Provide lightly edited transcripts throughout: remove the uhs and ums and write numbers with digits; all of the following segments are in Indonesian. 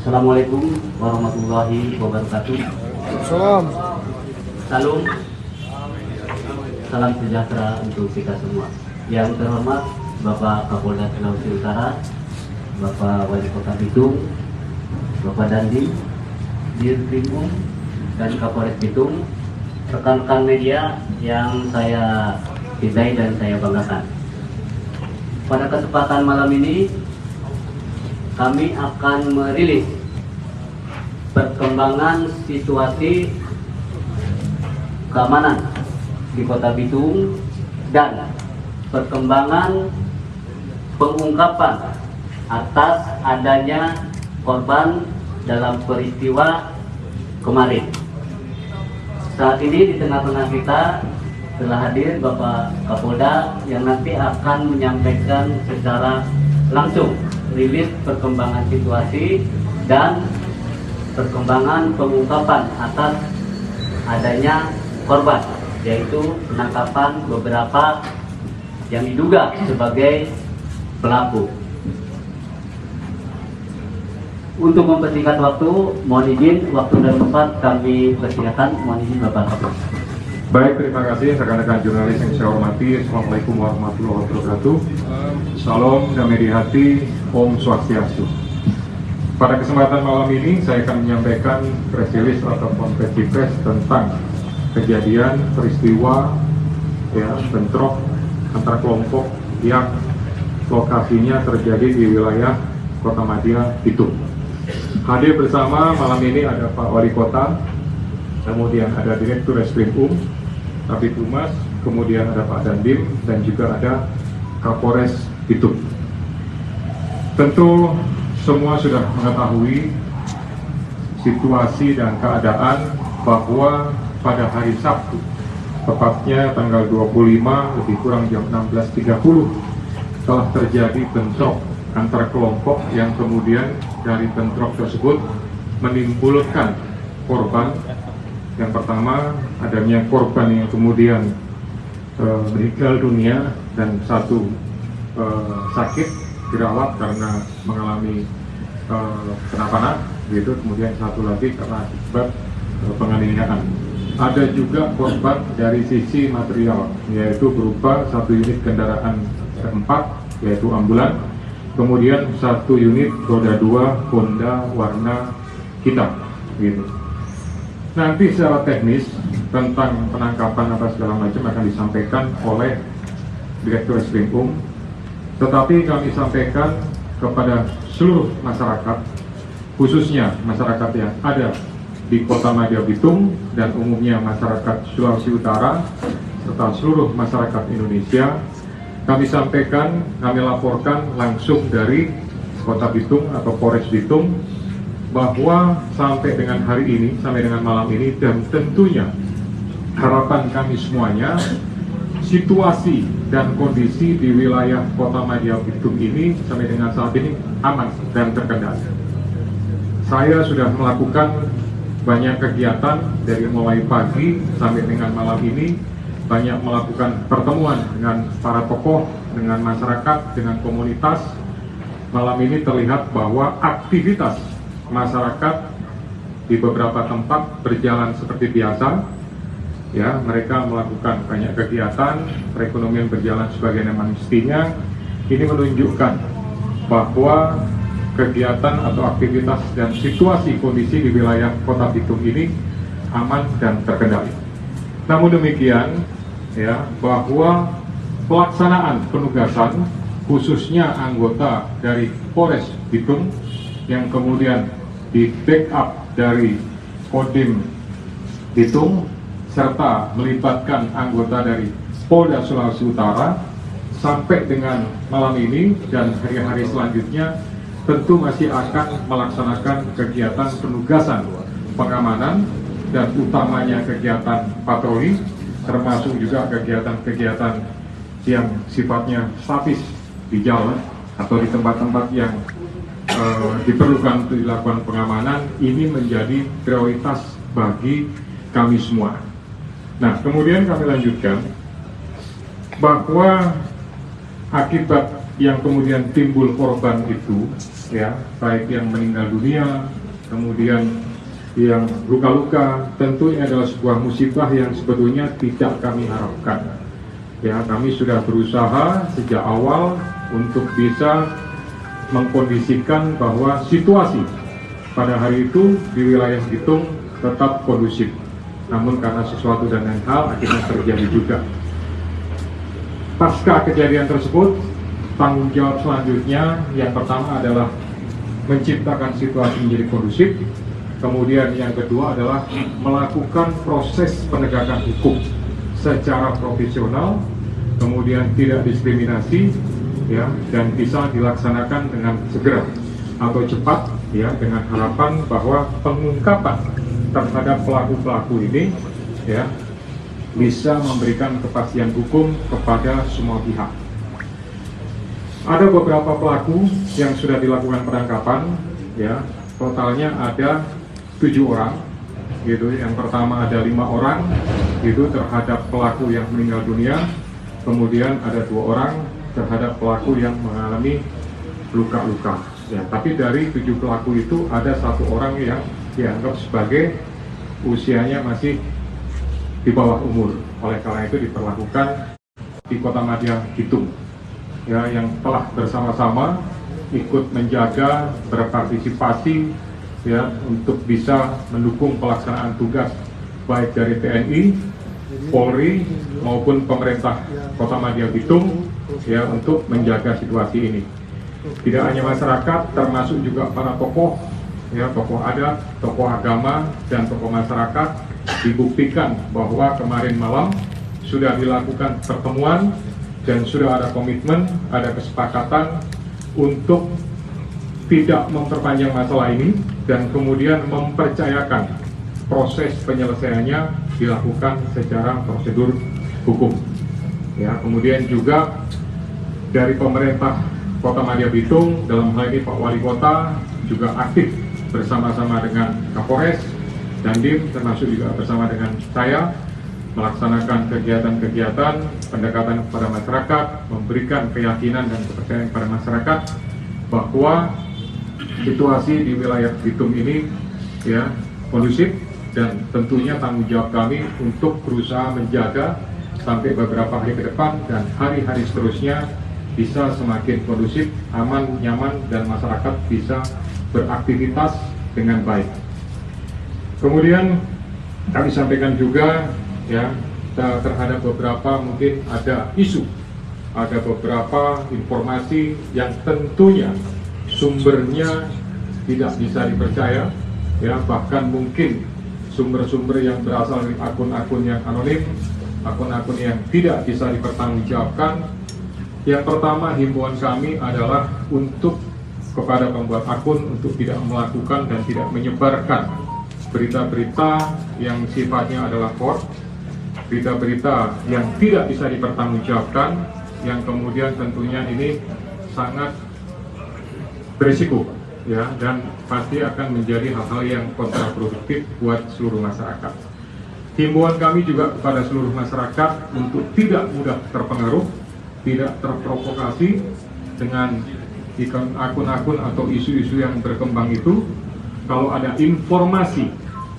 Assalamualaikum warahmatullahi wabarakatuh. Salam. Salam, salam sejahtera untuk kita semua. Yang terhormat Bapak Kapolda Sulawesi Utara, Bapak Wali Kota Bitung, Bapak Dandim, Dirkrimum, dan Kapolres Bitung, rekan-rekan media yang saya cintai dan saya banggakan. Pada kesempatan malam ini, kami akan merilis perkembangan situasi keamanan di Kota Bitung dan perkembangan pengungkapan atas adanya korban dalam peristiwa kemarin. Saat ini di tengah-tengah kita telah hadir Bapak Kapolda yang nanti akan menyampaikan secara langsung rilis perkembangan situasi dan perkembangan pengungkapan atas adanya korban, yaitu penangkapan beberapa yang diduga sebagai pelaku. Untuk mempersingkat waktu, mohon izin waktu dan tempat kami persilakan. Mohon izin Bapak Kapolda. Baik, terima kasih rekan-rekan jurnalis yang saya hormati. Assalamualaikum warahmatullahi wabarakatuh. Salam damai di hati, Om Swastiastu. Pada kesempatan malam ini saya akan menyampaikan press release atau konferensi pers tentang kejadian peristiwa bentrok antar kelompok yang lokasinya terjadi di wilayah Kota Madia, Bitung. Hadir bersama malam ini ada Pak Wali Kota, kemudian ada Direktur Reskrimum, Kabid Humas, kemudian ada Pak Dandim, dan juga ada Kapolres Bitung. Tentu semua sudah mengetahui situasi dan keadaan bahwa pada hari Sabtu, tepatnya tanggal 25 lebih kurang jam 16.30, telah terjadi bentrok antar kelompok yang kemudian dari bentrok tersebut menimbulkan korban. Yang pertama, adanya korban yang kemudian meninggal dunia dan satu sakit dirawat karena mengalami penampangan, gitu. Kemudian satu lagi karena akibat penganiayaan. Ada juga korban dari sisi material, yaitu berupa satu unit kendaraan keempat, yaitu ambulan, kemudian satu unit roda 2 Honda warna hitam, gitu. Nanti secara teknis tentang penangkapan apa segala macam akan disampaikan oleh Direktur Reskrimum, tetapi kami sampaikan kepada seluruh masyarakat, khususnya masyarakat yang ada di Kota Madia Bitung dan umumnya masyarakat Sulawesi Utara serta seluruh masyarakat Indonesia. Kami sampaikan, kami laporkan langsung dari Kota Bitung atau Polres Bitung bahwa sampai dengan hari ini, sampai dengan malam ini, dan tentunya harapan kami semuanya, situasi dan kondisi di wilayah Kota Madia Bitung ini sampai dengan saat ini aman dan terkendali. Saya sudah melakukan banyak kegiatan dari mulai pagi sampai dengan malam ini, banyak melakukan pertemuan dengan para tokoh, dengan masyarakat, dengan komunitas. Malam ini terlihat bahwa aktivitas masyarakat di beberapa tempat berjalan seperti biasa, ya, mereka melakukan banyak kegiatan, perekonomian berjalan sebagaimana mestinya. Ini menunjukkan bahwa kegiatan atau aktivitas dan situasi kondisi di wilayah Kota Bitung ini aman dan terkendali. Namun demikian, ya, bahwa pelaksanaan penugasan khususnya anggota dari Polres Bitung yang kemudian di backup dari Kodim Bitung serta melibatkan anggota dari Polda Sulawesi Utara sampai dengan malam ini dan hari-hari selanjutnya tentu masih akan melaksanakan kegiatan penugasan pengamanan dan utamanya kegiatan patroli, termasuk juga kegiatan-kegiatan yang sifatnya statis di jalan atau di tempat-tempat yang diperlukan untuk dilakukan pengamanan. Ini menjadi prioritas bagi kami semua. Nah, kemudian kami lanjutkan bahwa akibat yang kemudian timbul korban itu ya, baik yang meninggal dunia, kemudian yang luka-luka, tentu ini adalah sebuah musibah yang sebetulnya tidak kami harapkan. Ya, kami sudah berusaha sejak awal untuk bisa mengkondisikan bahwa situasi pada hari itu di wilayah Bitung tetap kondusif. Namun karena sesuatu dan lain hal akhirnya terjadi juga. Pasca kejadian tersebut, tanggung jawab selanjutnya yang pertama adalah menciptakan situasi menjadi kondusif. Kemudian yang kedua adalah melakukan proses penegakan hukum secara profesional, kemudian tidak diskriminasi, ya, dan bisa dilaksanakan dengan segera atau cepat, ya, dengan harapan bahwa pengungkapan terhadap pelaku-pelaku ini, ya, bisa memberikan kepastian hukum kepada semua pihak. Ada beberapa pelaku yang sudah dilakukan penangkapan, ya, totalnya ada 7 orang, gitu. Yang pertama ada 5 orang, itu terhadap pelaku yang meninggal dunia, kemudian ada 2 orang terhadap pelaku yang mengalami luka-luka. Ya, tapi dari 7 pelaku itu ada 1 orang yang dianggap sebagai usianya masih di bawah umur. Oleh karena itu diperlakukan di Kota Madya Bitung, ya, yang telah bersama-sama ikut menjaga, berpartisipasi, ya, untuk bisa mendukung pelaksanaan tugas baik dari TNI, Polri maupun pemerintah Kota Madya Bitung, ya, untuk menjaga situasi ini. Tidak hanya masyarakat, termasuk juga para tokoh, ya, tokoh adat, tokoh agama, dan tokoh masyarakat, dibuktikan bahwa kemarin malam sudah dilakukan pertemuan dan sudah ada komitmen, ada kesepakatan untuk tidak memperpanjang masalah ini dan kemudian mempercayakan proses penyelesaiannya dilakukan secara prosedur hukum. Ya, kemudian juga dari pemerintah Kota Madya Bitung, dalam hal ini Pak Wali Kota juga aktif bersama-sama dengan Kapolres, Dandim, termasuk juga bersama dengan saya, melaksanakan kegiatan-kegiatan pendekatan kepada masyarakat, memberikan keyakinan dan kepercayaan kepada masyarakat bahwa situasi di wilayah Bitung ini, ya, kondusif, dan tentunya tanggung jawab kami untuk berusaha menjaga sampai beberapa hari ke depan dan hari-hari seterusnya bisa semakin kondusif, aman, nyaman, dan masyarakat bisa beraktivitas dengan baik. Kemudian kami sampaikan juga, ya, terhadap beberapa mungkin ada isu, ada beberapa informasi yang tentunya sumbernya tidak bisa dipercaya, ya, bahkan mungkin sumber-sumber yang berasal dari akun-akun yang anonim, akun-akun yang tidak bisa dipertanggungjawabkan. Yang pertama, himbauan kami adalah untuk kepada pembuat akun untuk tidak melakukan dan tidak menyebarkan berita-berita yang sifatnya adalah hoax, berita-berita yang tidak bisa dipertanggungjawabkan, yang kemudian tentunya ini sangat berisiko, ya, dan pasti akan menjadi hal-hal yang kontraproduktif buat seluruh masyarakat. Himbauan kami juga kepada seluruh masyarakat untuk tidak mudah terpengaruh, tidak terprovokasi dengan akun-akun atau isu-isu yang berkembang itu. Kalau ada informasi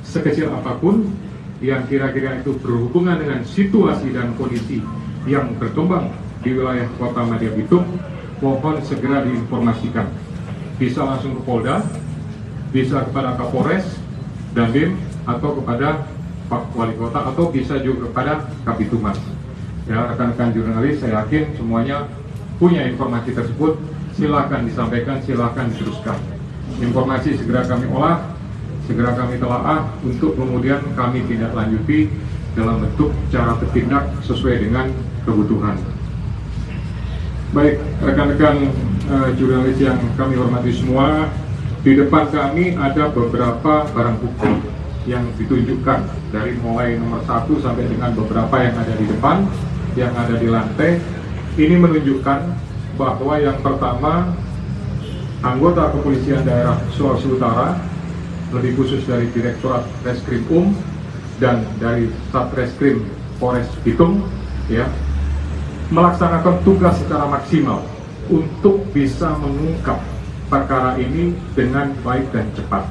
sekecil apapun yang kira-kira itu berhubungan dengan situasi dan kondisi yang berkembang di wilayah Kota Madya Bitung, mohon segera diinformasikan. Bisa langsung ke Polda, bisa kepada Kapolres, Dandim, atau kepada Pak Wali Kota, atau bisa juga kepada Kabitumas. Ya, rekan-rekan jurnalis, saya yakin semuanya punya informasi tersebut. Silakan disampaikan, silakan diteruskan. Informasi segera kami olah, segera kami telaah untuk kemudian kami tindak lanjuti dalam bentuk cara bertindak sesuai dengan kebutuhan. Baik, rekan-rekan jurnalis yang kami hormati semua, di depan kami ada beberapa barang bukti yang ditunjukkan dari mulai nomor 1 sampai dengan beberapa yang ada di depan, yang ada di lantai. Ini menunjukkan bahwa yang pertama, anggota kepolisian daerah Sulawesi Utara, lebih khusus dari Direktorat Reskrim dan dari Satreskrim Polres Bitung, ya, melaksanakan tugas secara maksimal untuk bisa mengungkap perkara ini dengan baik dan cepat,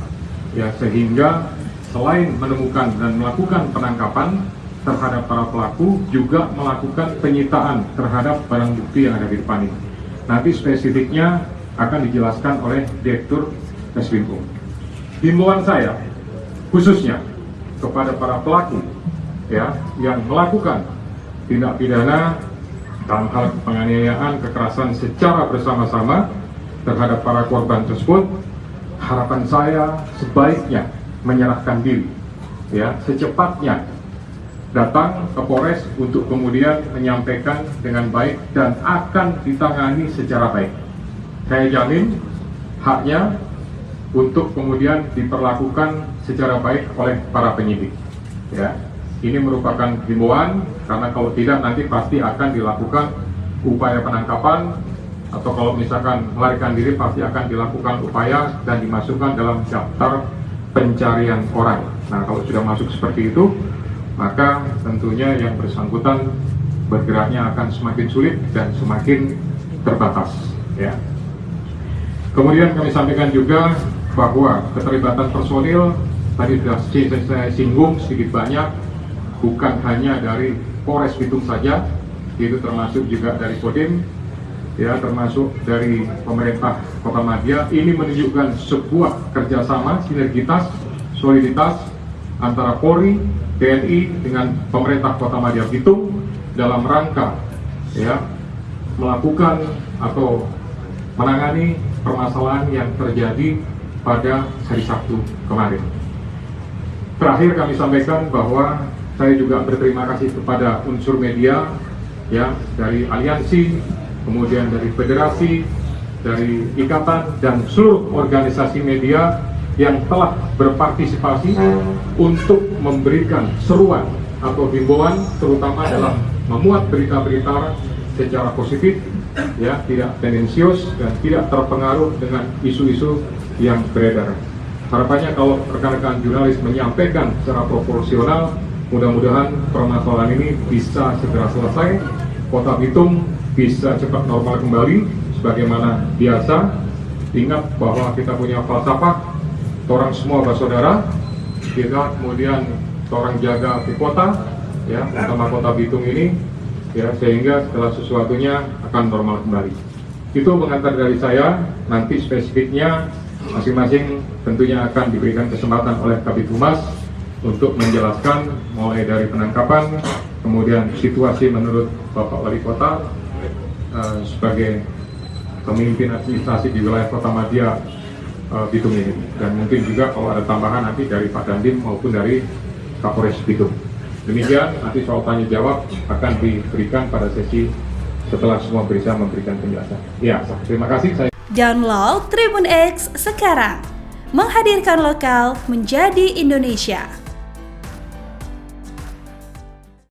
ya, sehingga selain menemukan dan melakukan penangkapan terhadap para pelaku, juga melakukan penyitaan terhadap barang bukti yang ada di depan ini. Nanti spesifiknya akan dijelaskan oleh Direktur Reskrimum. Himbauan saya khususnya kepada para pelaku, ya, yang melakukan tindak pidana dalam hal penganiayaan, kekerasan secara bersama-sama terhadap para korban tersebut, harapan saya sebaiknya menyerahkan diri, ya, secepatnya datang ke Polres untuk kemudian menyampaikan dengan baik dan akan ditangani secara baik. Saya jamin haknya untuk kemudian diperlakukan secara baik oleh para penyidik. Ya, ini merupakan himbauan, karena kalau tidak nanti pasti akan dilakukan upaya penangkapan, atau kalau misalkan melarikan diri pasti akan dilakukan upaya dan dimasukkan dalam daftar pencarian orang. Nah, kalau sudah masuk seperti itu, maka tentunya yang bersangkutan bergeraknya akan semakin sulit dan semakin terbatas, ya. Kemudian kami sampaikan juga bahwa keterlibatan personil tadi sudah saya singgung sedikit banyak, bukan hanya dari Polres Bitung saja, itu termasuk juga dari Kodim, ya, termasuk dari pemerintah Kota Madia. Ini menunjukkan sebuah kerjasama, sinergitas, soliditas antara Polri, TNI dengan pemerintah Kota Madia Bitung dalam rangka, ya, melakukan atau menangani permasalahan yang terjadi pada hari Sabtu kemarin. Terakhir kami sampaikan bahwa saya juga berterima kasih kepada unsur media, ya, dari aliansi, kemudian dari federasi, dari ikatan dan seluruh organisasi media yang telah berpartisipasi untuk memberikan seruan atau himbauan, terutama dalam memuat berita-berita secara positif, ya, tidak tendensius dan tidak terpengaruh dengan isu-isu yang beredar. Harapannya kalau rekan-rekan jurnalis menyampaikan secara proporsional, mudah-mudahan permasalahan ini bisa segera selesai, Kota Bitung bisa cepat normal kembali sebagaimana biasa. Ingat bahwa kita punya falsafah, orang semua bersaudara, kita kemudian orang jaga di kota, ya, terutama Kota Bitung ini, ya, sehingga segala sesuatunya akan normal kembali. Itu pengantar dari saya. Nanti spesifiknya masing-masing tentunya akan diberikan kesempatan oleh Kabid Humas untuk menjelaskan mulai dari penangkapan, kemudian situasi menurut Bapak Wali Kota sebagai pemimpin administrasi di wilayah Kota Madia Bitung ini, dan mungkin juga kalau ada tambahan nanti dari Pak Dandim maupun dari Kapolres Bitung. Demikian, nanti soal tanya jawab akan diberikan pada sesi setelah semua bisa memberikan penjelasan. Ya, terima kasih. Download Tribun X sekarang, menghadirkan lokal menjadi Indonesia.